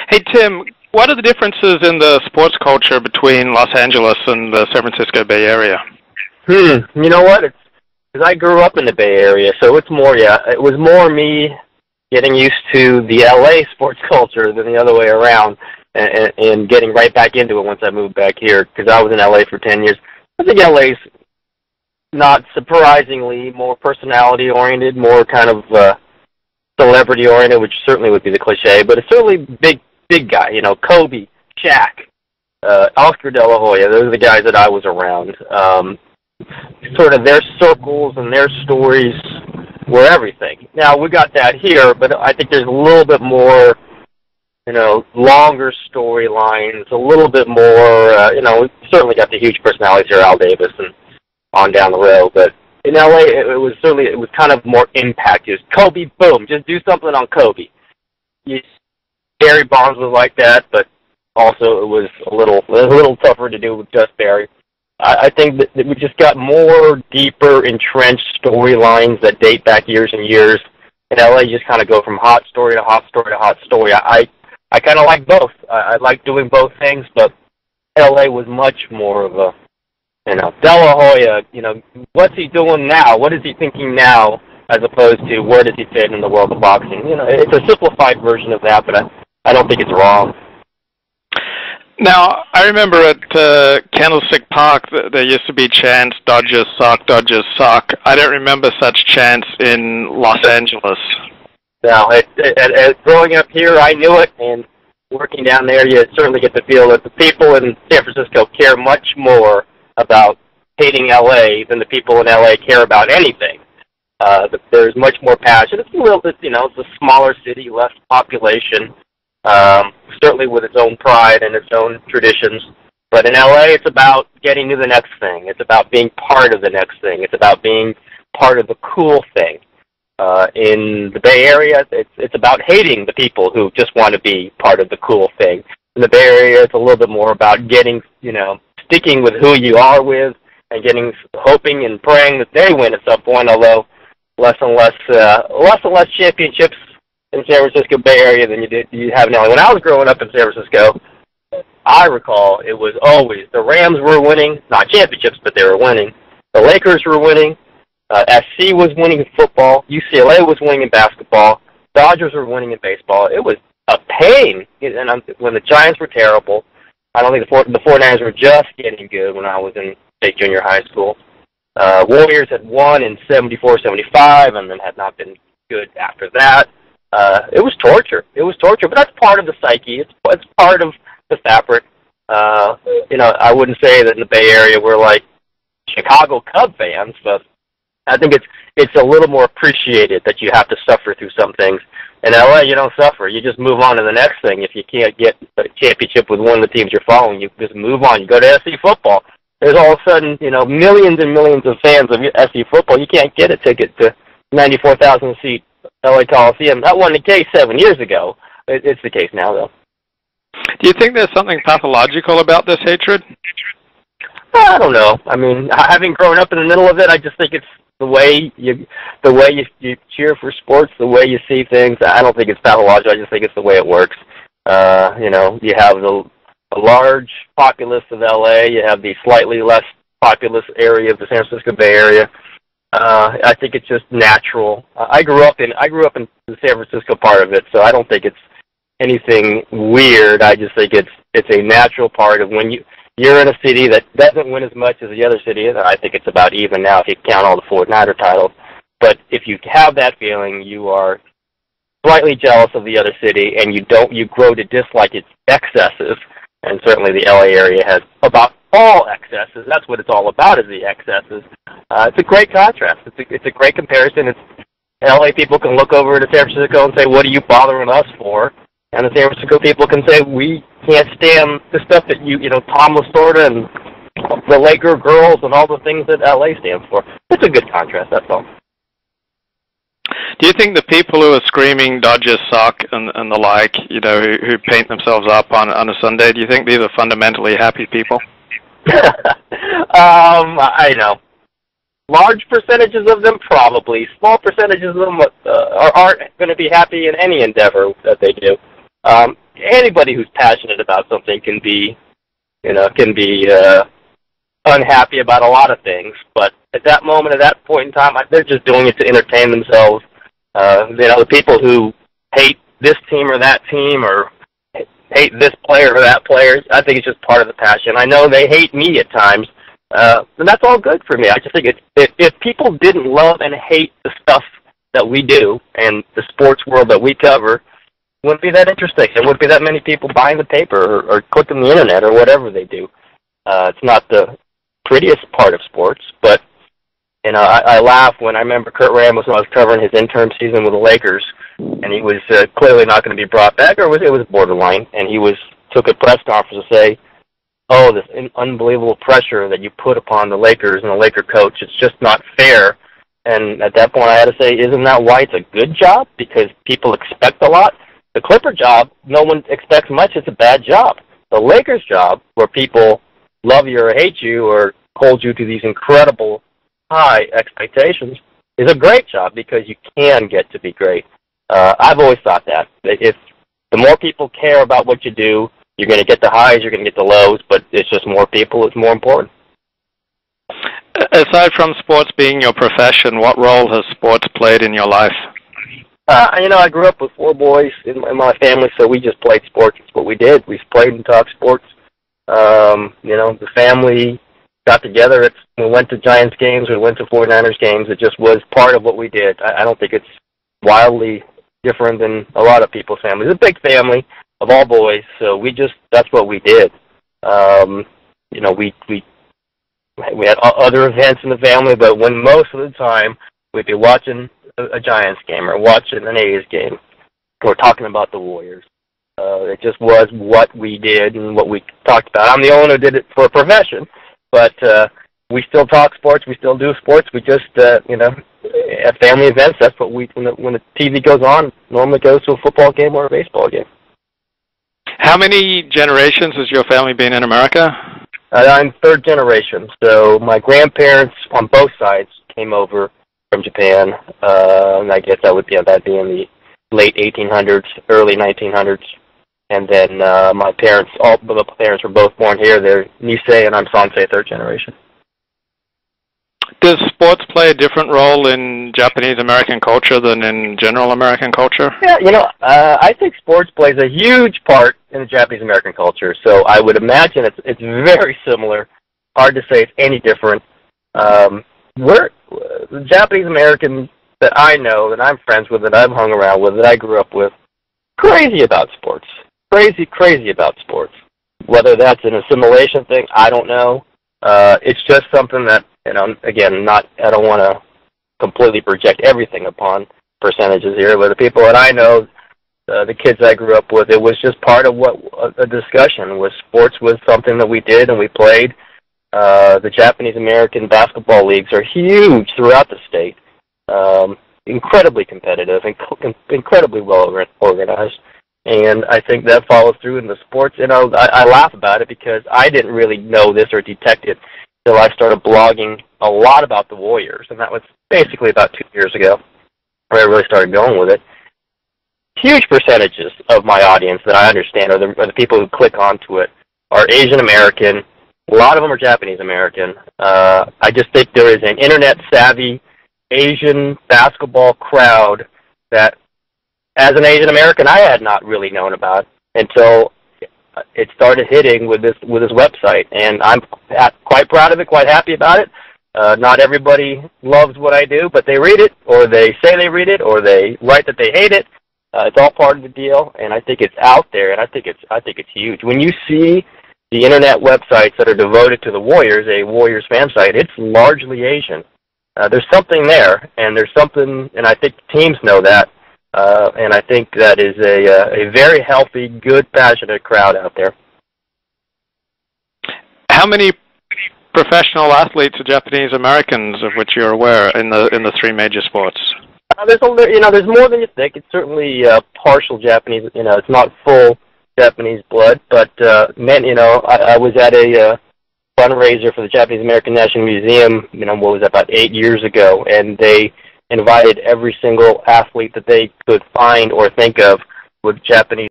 Hey, Tim, what are the differences in the sports culture between Los Angeles and the San Francisco Bay Area? You know what? It's because I grew up in the Bay Area, so it's more, it was more me getting used to the LA sports culture than the other way around, and getting right back into it once I moved back here, because I was in LA for 10 years. I think LA's not surprisingly more personality-oriented, more kind of celebrity-oriented, which certainly would be the cliche, but it's certainly big guy, you know, Kobe, Shaq, Oscar De La Hoya. Those are the guys that I was around. Sort of their circles and their stories were everything. Now, we got that here, but I think there's a little bit more, you know, longer storylines, a little bit more, you know, we certainly got the huge personalities here, Al Davis and on down the road, but in LA, it was kind of more impact. It was Kobe, boom, just do something on Kobe. Barry Bonds was like that, but also it was a little tougher to do with just Barry. I think that we just got more deeper, entrenched storylines that date back years and years. In LA, you just kind of go from hot story to hot story to hot story. I kind of like both. I like doing both things, but LA was much more of a, you know, De La Hoya, you know, what's he doing now? What is he thinking now, as opposed to where does he fit in the world of boxing? You know, it's a simplified version of that, but I don't think it's wrong. Now, I remember at Candlestick Park, there used to be chants, Dodgers suck, Dodgers suck. I don't remember such chants in Los Angeles. Now, growing up here, I knew it, and working down there, you certainly get the feel that the people in San Francisco care much more about hating L.A. than the people in L.A. care about anything. There's much more passion. It's a little bit, you know, it's a smaller city, less population. Certainly with its own pride and its own traditions. But in LA, it's about getting to the next thing. It's about being part of the next thing. It's about being part of the cool thing. In the Bay Area, it's about hating the people who just want to be part of the cool thing. In the Bay Area, it's a little bit more about getting, you know, sticking with who you are with and hoping and praying that they win at some point, although less and less championships in San Francisco Bay Area than you have now. When I was growing up in San Francisco, I recall it was always the Rams were winning, not championships, but they were winning. The Lakers were winning. SC was winning in football. UCLA was winning in basketball. Dodgers were winning in baseball. It was a pain. And when the Giants were terrible, I don't think the 49ers were just getting good when I was in state junior high school. Warriors had won in 74, 75, and then had not been good after that. It was torture. It was torture, but that's part of the psyche. It's part of the fabric. You know, I wouldn't say that in the Bay Area we're like Chicago Cub fans, but I think it's a little more appreciated that you have to suffer through some things. In LA, you don't suffer. You just move on to the next thing. If you can't get a championship with one of the teams you're following, you just move on. You go to SC football. There's all of a sudden, you know, millions and millions of fans of SC football. You can't get a ticket to 94,000 seat LA Coliseum. That wasn't the case 7 years ago. It's the case now, though. Do you think there's something pathological about this hatred? I don't know. I mean, having grown up in the middle of it, I just think it's the way you cheer for sports, the way you see things. I don't think it's pathological. I just think it's the way it works. You know, you have the large populace of LA. You have the slightly less populous area of the San Francisco Bay Area. I think it's just natural. I grew up in the San Francisco part of it, so I don't think it's anything weird. I just think it's a natural part of when you're in a city that doesn't win as much as the other city is. I think it's about even now if you count all the 49er titles. But if you have that feeling, you are slightly jealous of the other city, and you grow to dislike its excesses. And certainly the LA area has about all excesses. That's what it's all about, is the excesses. It's a great contrast. It's a great comparison. LA people can look over to San Francisco and say, what are you bothering us for? And the San Francisco people can say, we can't stand the stuff that you know, Tom Lasorda and the Laker girls and all the things that LA stands for. It's a good contrast, that's all. Do you think the people who are screaming Dodgers suck and the like, you know, who paint themselves up on a Sunday, do you think these are fundamentally happy people? I know. Large percentages of them, probably. Small percentages of them aren't going to be happy in any endeavor that they do. anybody who's passionate about something can be, unhappy about a lot of things. But at that moment, at that point in time, they're just doing it to entertain themselves. The people who hate this team or that team or hate this player or that player, I think it's just part of the passion. I know they hate me at times, and that's all good for me. I just think if people didn't love and hate the stuff that we do and the sports world that we cover, it wouldn't be that interesting. There wouldn't be that many people buying the paper or clicking the internet or whatever they do. It's not the prettiest part of sports, but I laugh when I remember Kurt Rambis when I was covering his intern season with the Lakers, and he was clearly not going to be brought back, or it was borderline, and he took a press conference to say, "Oh, this unbelievable pressure that you put upon the Lakers and the Laker coach, it's just not fair." And at that point, I had to say, "Isn't that why it's a good job? Because people expect a lot. The Clipper job, no one expects much. It's a bad job. The Lakers job, where people love you or hate you or hold you to these incredible high expectations, is a great job because you can get to be great." I've always thought that. If the more people care about what you do, you're going to get the highs, you're going to get the lows, but it's just more people, it's more important. Aside from sports being your profession, what role has sports played in your life? I grew up with 4 boys in my family, so we just played sports. It's what we did. We played and talked sports. The family got together. We went to Giants games. We went to 49ers games. It just was part of what we did. I don't think it's wildly different than a lot of people's families. It's a big family of all boys, so that's what we did. We had other events in the family, but when most of the time we'd be watching a Giants game or watching an A's game or talking about the Warriors. It just was what we did and what we talked about. I'm the only one who did it for a profession, but we still talk sports. We still do sports. We just, at family events, that's what when the TV goes on, normally goes to a football game or a baseball game. How many generations has your family been in America? I'm 3rd generation, so my grandparents on both sides came over from Japan, and I guess that'd be in the late 1800s, early 1900s. And then my parents, all the parents were both born here. They're Nisei and I'm Sansei, 3rd generation. Does sports play a different role in Japanese-American culture than in general American culture? Yeah, I think sports plays a huge part in the Japanese-American culture. So I would imagine it's very similar. Hard to say it's any different. The Japanese-Americans that I know, that I'm friends with, that I've hung around with, that I grew up with, crazy about sports. Crazy about sports. Whether that's an assimilation thing, I don't know. It's just something that, again, I don't want to completely project everything upon percentages here, but the people that I know, the kids I grew up with, it was just part of what a discussion was. Sports was something that we did and we played. The Japanese-American basketball leagues are huge throughout the state. Incredibly competitive, incredibly well organized. And I think that follows through in the sports. I laugh about it because I didn't really know this or detect it until I started blogging a lot about the Warriors, and that was basically about 2 years ago where I really started going with it. Huge percentages of my audience that I understand, or the people who click onto it, are Asian American. A lot of them are Japanese American. I just think there is an internet-savvy Asian basketball crowd that, as an Asian American, I had not really known about until it started hitting with this website, and I'm quite proud of it, quite happy about it. Not everybody loves what I do, but they read it, or they say they read it, or they write that they hate it. It's all part of the deal, and I think it's out there, and I think it's huge. When you see the internet websites that are devoted to the Warriors, a Warriors fan site, it's largely Asian. There's something there, and I think teams know that. And I think that is a very healthy, good, passionate crowd out there. How many professional athletes are Japanese Americans, of which you're aware, in the 3 major sports? There's more than you think. It's certainly partial Japanese. It's not full Japanese blood, but I was at a fundraiser for the Japanese American National Museum. What was that, about 8 years ago, and they invited every single athlete that they could find or think of with Japanese